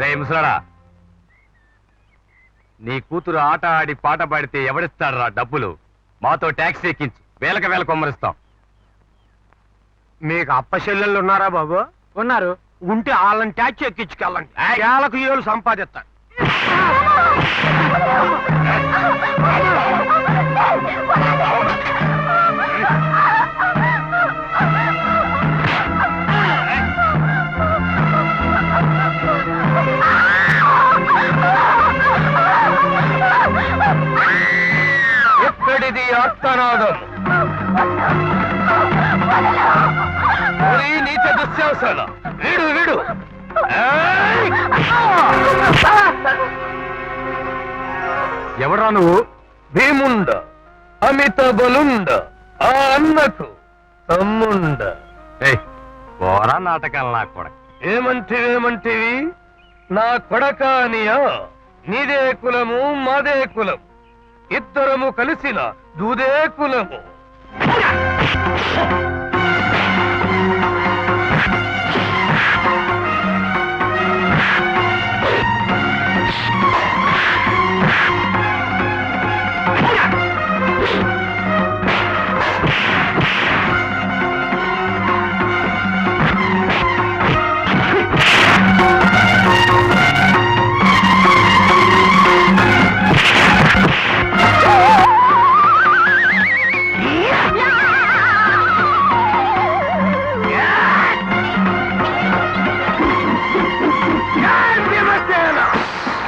రే ముసలాడా, నీ కూతురు ఆట ఆడి పాట పాడితే ఎవడిస్తాడరా డబ్బులు? మాతో ట్యాక్సీ ఎక్కించు, వేలకు వేల కొమ్మరిస్తాం. మీకు అప్పచెల్లెళ్ళు ఉన్నారా బాబు? ఉన్నారు. ఉంటే వాళ్ళని ట్యాక్సీ ఎక్కించుకెళ్ళండి, ఏళ్ళకు ఏళ్ళు సంపాదిస్తారు. ఎక్కడిది ఆత్మనాదం? నీచ దుశ్శాసన, వీడు వీడు. ఎవరా నువ్వు? భీముండ, అమిత బలుండ, ఆ అన్నకు తమ్ముండ. పోరా నాటకాలు నా కొడక. ఏమంటివి? నా కొడక అనియా? నీదే కులము మాదే కులం, ఇద్దరము కలిసిన దూదే కులము.